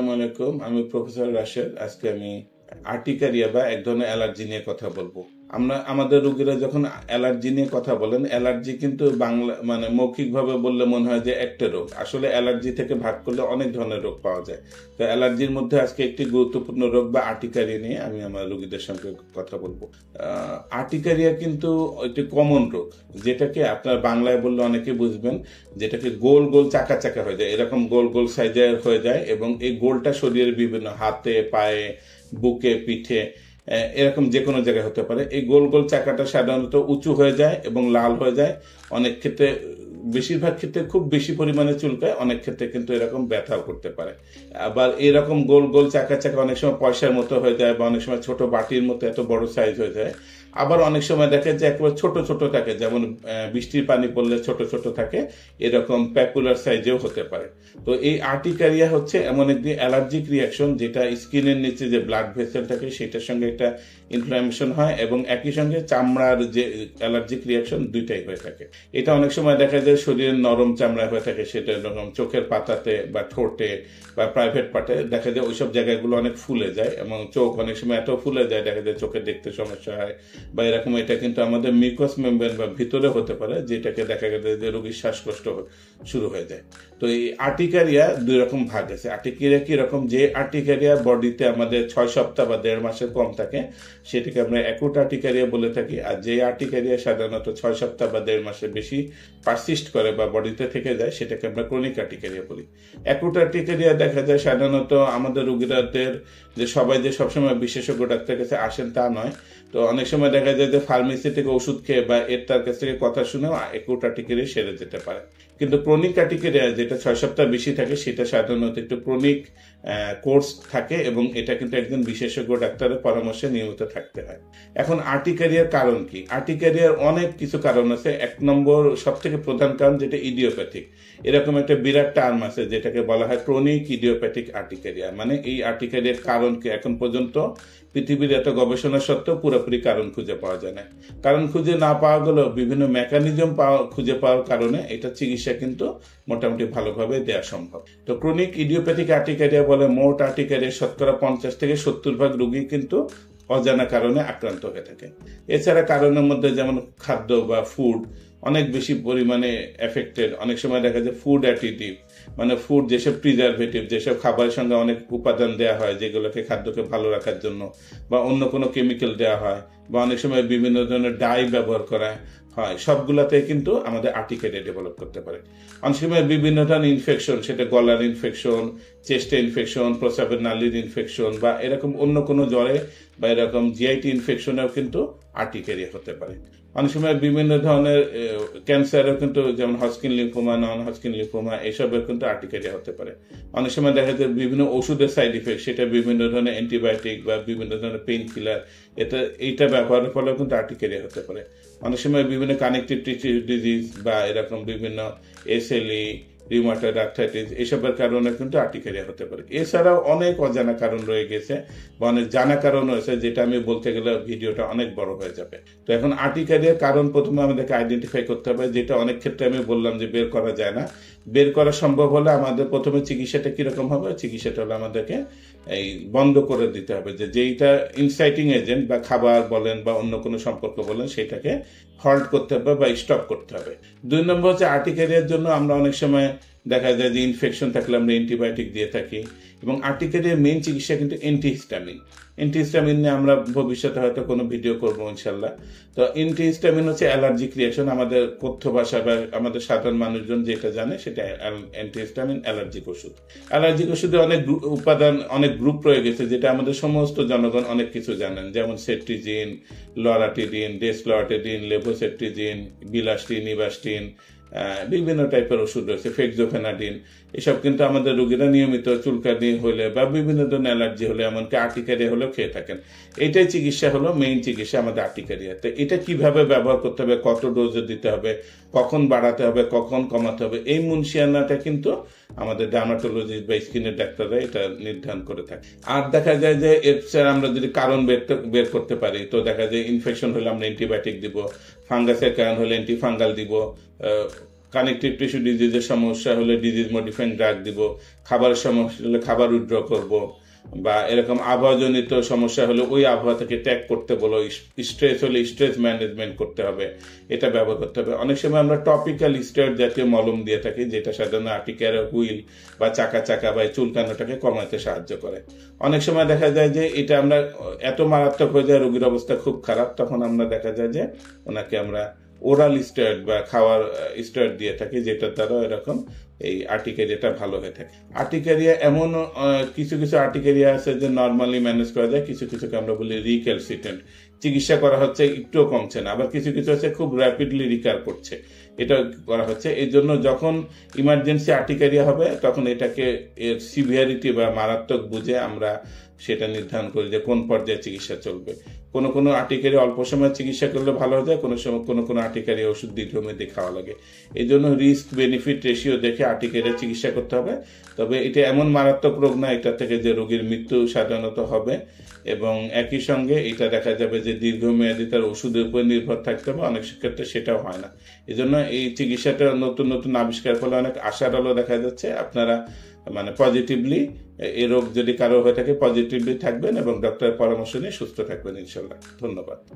আসসালামু আলাইকুম। আমি প্রফেসর রাশেদ। আজকে আমি আর্টিকারিয়া বা এক ধরনের অ্যালার্জি নিয়ে কথা বলবো। আমাদের রোগীরা যখন অ্যালার্জি নিয়ে কথা বলেন, অ্যালার্জি কিন্তু বাংলা মানে মৌখিকভাবে বললে মনে হয় যে একটা রোগ। আসলে অ্যালার্জি থেকে ভাগ করলে অনেক ধরনের রোগ পাওয়া যায়। তো অ্যালার্জির মধ্যে আজকে একটি গুরুত্বপূর্ণ রোগ বা আর্টিকারিয়া নিয়ে আমি আমার রোগীদের সঙ্গে কথা বলবো। আর্টিকারিয়া কিন্তু একটি কমন রোগ, যেটাকে আপনার বাংলায় বললে অনেকে বুঝবেন, যেটাকে গোল গোল চাকা চাকা হয়ে যায়, এরকম গোল গোল সাইজের হয়ে যায় এবং এই গোলটা শরীরের বিভিন্ন হাতে, পায়ে, বুকে, পিঠে, এরকম যে কোনো জায়গায় হতে পারে। এই গোল গোল চাকাটা সাধারণত উঁচু হয়ে যায় এবং লাল হয়ে যায়। অনেক ক্ষেত্রে, বেশিরভাগ ক্ষেত্রে খুব বেশি পরিমাণে চুলকায়, অনেক ক্ষেত্রে কিন্তু এরকম ব্যথাও করতে পারে। আবার এরকম গোল গোল চাকা চাকা অনেক সময় পয়সার মতো হয়ে যায় বা অনেক সময় ছোট বাটির মতো এত বড় সাইজ হয়ে যায়। আবার অনেক সময় দেখে যে একেবারে ছোট ছোট থাকে, যেমন বৃষ্টির পানি পড়লে ছোট ছোট থাকে, এরকম প্যাপুলার সাইজেও হতে পারে। তো এই আর্টিকারিয়া হচ্ছে এমন একটি অ্যালার্জিক রিয়াকশন, যেটা স্কিনের নিচে যে ব্লাড ভেসেল থাকে সেটার সঙ্গে একটা ইনফ্লামেশন হয় এবং একই সঙ্গে চামড়ার যে অ্যালার্জিক রিয়াকশন দুইটাই হয়ে থাকে। এটা অনেক সময় দেখা যায় শরীরের নরম চামড়া হয়ে থাকে, সেটা এরকম চোখের পাতাতে বা ঠোঁটে বা প্রাইভেট পার্টে দেখা যায় ওইসব জায়গাগুলো অনেক ফুলে যায় এবং চোখ অনেক সময় এত ফুলে যায় দেখা যায় চোখে দেখতে সমস্যা হয় বা এরকম। এটা কিন্তু আমাদের মিউকাস মেমব্রেন বা ভিতরে হতে পারে, যেটাকে দেখা গেছে যে রোগীর শ্বাসকষ্ট শুরু হয়ে যায়। তো এই আর্টিকারিয়া দুই রকম ভাগ আছে। আর্টিকারিয়া কি রকম, যে আর্টিকারিয়া বডিতে আমাদের 6 সপ্তাহ বা 1.5 মাসের কম থাকে সেটাকে আমরা অ্যাকুট আর্টিকারিয়া বলে থাকি। আর যে আর্টিকারিয়া সাধারণত 6 সপ্তাহ বা 1.5 মাসের বেশি পারসিস্ট করে বা বডিতে থেকে যায় সেটাকে আমরা ক্রনিক আর্টিকারিয়া বলি। অ্যাকুট আর্টিকারিয়া দেখা যায় সাধারণত আমাদের রোগীদের যে সবাই যে সবসময় বিশেষজ্ঞ ডাক্তারের কাছে আসেন তা নয়। তো অনেক সময় দেখা যায় যে ফার্মেসি থেকে ওষুধ খেয়ে বা তার কাছ থেকে কথা শুনেও অ্যাকুট আর্টিকারিয়া সেরে যেতে পারে। কিন্তু ক্রনিক আর্টিকারিয়া যেটা 6 সপ্তাহ বেশি থাকে সেটা সাধারণত একটু ক্রনিক কোর্স থাকে এবং এটা কিন্তু একজন বিশেষজ্ঞ ডাক্তারের পরামর্শে নিয়মিত থাকতে হয়। এখন আর্টিকারিয়ার কারণ কি? আর্টিকারিয়ার অনেক কিছু কারণ আছে। 1 নম্বর সব থেকে প্রধান কারণ যেটা ইডিওপ্যাথিক। এরকম একটা বিরাট টার্ম আছে যেটাকে বলা হয় ক্রনিক ইডিওপ্যাথিক আর্টিকারিয়া। মানে এই আর্টিকারিয়ার কারণ কি এখন পর্যন্ত পৃথিবীর এত গবেষণা সত্ত্বেও পুরোপুরি কারণ খুঁজে পাওয়া যায় না। কারণ খুঁজে না পাওয়া গেলেও বিভিন্ন মেকানিজম খুঁজে পাওয়ার কারণে এটা চিকিৎসা কিন্তু মোটামুটি ভালোভাবে দেওয়া সম্ভব। তো ক্রনিক ইডিওপ্যাথিক আর্টিকারিয়া বলে মোট আর্টিকারিয়া শতকরা 50 থেকে 70% রোগী কিন্তু অজানা কারণে আক্রান্ত হয়ে থাকে। এছাড়া কারণের মধ্যে যেমন খাদ্য বা ফুড অনেক বেশি পরিমাণে এফেক্টেড। অনেক সময় দেখা যায় ফুড অ্যাডিটিভ, মানে ফুড যেসব প্রিজারভেটিভ, যেসব খাবারের সঙ্গে অনেক উপাদান দেওয়া হয় যেগুলোকে খাদ্যকে ভালো রাখার জন্য, বা অন্য কোনো কেমিক্যাল দেওয়া হয়, বা অনেক সময় বিভিন্ন ধরনের ডাই ব্যবহার করা হয়, সবগুলাতে কিন্তু আমাদের আর্টিকারিয়া ডেভেলপ করতে পারে। অনেক সময় বিভিন্ন ধরনের ইনফেকশন, সেটা গলার ইনফেকশন, চেস্টে ইনফেকশন, প্রস্রাবের নালীর ইনফেকশন, বা এরকম অন্য কোনো জ্বরে বা এরকম জিআইটি ইনফেকশনেও কিন্তু আর্টিকারিয়া হতে পারে। অনেক সময় বিভিন্ন ধরনের ক্যান্সারও কিন্তু, যেমন হজকিন লিম্ফোমা, নন হজকিন লিম্ফোমা, এসবের কিন্তু আর্টিকারিয়া হতে পারে। অনেক সময় দেখা যায় বিভিন্ন ওষুধের সাইড ইফেক্ট, সেটা বিভিন্ন ধরনের অ্যান্টিবায়োটিক বা বিভিন্ন ধরনের পেইন কিলার, এইটা ব্যবহারের ফলেও কিন্তু আর্টিকারিয়া হতে পারে। অনেক সময় বিভিন্ন কানেকটিভ ডিজিজ বা এরকম বিভিন্ন এসএলই, রিউমাটয়েড আর্থ্রাইটিস, এসবের কারণে কিন্তু আর্টিকারিয়া হতে পারে। এছাড়াও অনেক অজানা কারণ রয়ে গেছে বা অনেক জানা কারণ রয়েছে, যেটা আমি বলতে গেলে ভিডিওটা অনেক বড় হয়ে যাবে। তো এখন আর্টিকারিয়ার কারণ প্রথমে আমাদেরকে আইডেন্টিফাই করতে হবে, যেটা অনেক ক্ষেত্রে আমি বললাম যে বের করা যায় না। বের করা সম্ভব হলে আমাদের প্রথমে চিকিৎসাটা কিরকম হবে? চিকিৎসাটা হলে আমাদেরকে এই বন্ধ করে দিতে হবে, যেইটা ইনসাইটিং এজেন্ট বা খাবার বলেন বা অন্য কোনো সম্পর্ক বলেন, সেটাকে হল্ট করতে হবে বা স্টপ করতে হবে। 2 নম্বর হচ্ছে আর্টিকারিয়ার জন্য আমরা অনেক সময় দেখা যায় যে ইনফেকশন থাকলে আমরা অ্যান্টিবায়োটিক দিয়ে থাকি এবং আর্টিকারিয়ার মেইন চিকিৎসা কিন্তু অ্যান্টিহিস্টামিন। অ্যান্টিহিস্টামিন নিয়ে আমরা ভবিষ্যতে হয়তো কোনো ভিডিও করবো ইনশাল্লাহ। তো অ্যান্টিহিস্টামিন হচ্ছে অ্যালার্জিক রিয়াকশন। আমাদের কথ্য ভাষা বা আমাদের সাধারণ মানুষজন যেটা জানে সেটা অ্যান্টিহিস্টামিন অ্যালার্জিক ওষুধ। অ্যালার্জিক ওষুধে অনেক উপাদান, অনেক গ্রুপ রয়ে গেছে, যেটা আমাদের সমস্ত জনগণ অনেক কিছু জানেন, যেমন সেট্রিজিন, লরাটিডিন, ডেসলোরাটিডিন, লেভোসেট্রিজিন, বিলাস্টিন, নিবাস্টিন, বিভিন্ন টাইপের ওষুধ রয়েছে, ফেক্সোফেনাডিন। এসব কিন্তু আমাদের রোগীরা নিয়মিত চুলকানি হলে বা বিভিন্ন ধরনের অ্যালার্জি হলে, এমনকি আর্টিকারিয়া হলেও খেয়ে থাকেন। এটাই চিকিৎসা হলো মেইন চিকিৎসা আমাদের আর্টিকারিয়াতে। এটা কিভাবে ব্যবহার করতে হবে, কত ডোজে দিতে হবে, কখন বাড়াতে হবে, কখন কমাতে হবে, এই মুন্সিয়ানাটা কিন্তু আমাদের ডার্মাটোলজিস্ট বা স্কিনের ডাক্তাররা এটা নির্ধারণ করে থাকে। আর দেখা যায় যে এর আমরা যদি কারণ বের করতে পারি, তো দেখা যায় ইনফেকশন হলে আমরা অ্যান্টিবায়োটিক দিব, ফাঙ্গাসের কারণ হলে অ্যান্টিফাঙ্গাল দিব, কানেকটিভ টিস্যু ডিজিজের সমস্যা হলে ডিজিজ মডিফাইং ড্রাগ দিব, খাবারের সমস্যা হলে খাবার উইথড্র করব, বা এরকম আবহাওয়াজনিত সমস্যা হলে ওই আবহাওয়া থেকে ত্যাগ করতে বলো, স্ট্রেস হলে স্ট্রেস ম্যানেজমেন্ট করতে হবে, এটা ব্যবহার করতে হবে। অনেক সময় আমরা টপিক্যাল স্টেরয়েড জাতীয় মলম দিয়ে থাকি, যেটা সাধারণত আর্টিকারিয়া হুইল বা চাকা চাকা বা চুলকানোটাকে কমাতে সাহায্য করে। অনেক সময় দেখা যায় যে এটা আমরা এত মারাত্মক হয়ে যায়, রোগীর অবস্থা খুব খারাপ, তখন আমরা দেখা যায় যে ওনাকে আমরা ওরাল স্টেরয়েড বা খাওয়ার স্টেরয়েড দিয়ে থাকি, যেটা দ্বারা এরকম এই আর্টিকারিয়াটা ভালো হয়ে থাকে। আর্টিকারিয়া এমন কিছু কিছু আর্টিকারিয়া আছে যে নর্মালি ম্যানেজ করা যায়, কিছু কিছুকে আমরা বলি রিক্যালসিটেন্ট, চিকিৎসা করা হচ্ছে একটুও কমছে না, আবার কিছু কিছু আছে খুব র্যাপিডলি রিকার করছে, এটা করা হচ্ছে। এই জন্য যখন ইমার্জেন্সি আর্টিকারিয়া হবে তখন এটাকে এর সিভিয়ারিটি বা মারাত্মক বুঝে আমরা সেটা নির্ধারণ করি যে কোন পর্যায়ে চিকিৎসা চলবে। কোনো কোনো আর্টিকারিয়া অল্প সময় চিকিৎসা করলে ভালো হয়ে যায়, কোনো সময় কোনো কোনো আর্টিকারিয়া ওষুধ দীর্ঘমেয়াদী খাওয়া লাগে। এই জন্য রিস্ক বেনিফিট রেশিও দেখে আর্টিকারিয়া চিকিৎসা করতে হবে। তবে এটা এমন মারাত্মক রোগ না এটা থেকে যে রোগীর মৃত্যু সাধারণত হবে, এবং একই সঙ্গে এটা দেখা যাবে যে দীর্ঘমেয়াদী তার ওষুধের উপর নির্ভর থাকতে হবে, অনেক ক্ষেত্রে সেটাও হয় না। এই জন্য এই চিকিৎসাটা নতুন নতুন আবিষ্কার ফলে অনেক আশার আলো দেখা যাচ্ছে। আপনারা মানে পজিটিভলি, এই রোগ যদি কারো হয়ে থাকে পজিটিভলি থাকবেন এবং ডক্টরের পরামর্শ নিয়ে সুস্থ থাকবেন ইনশাল্লাহ। ধন্যবাদ।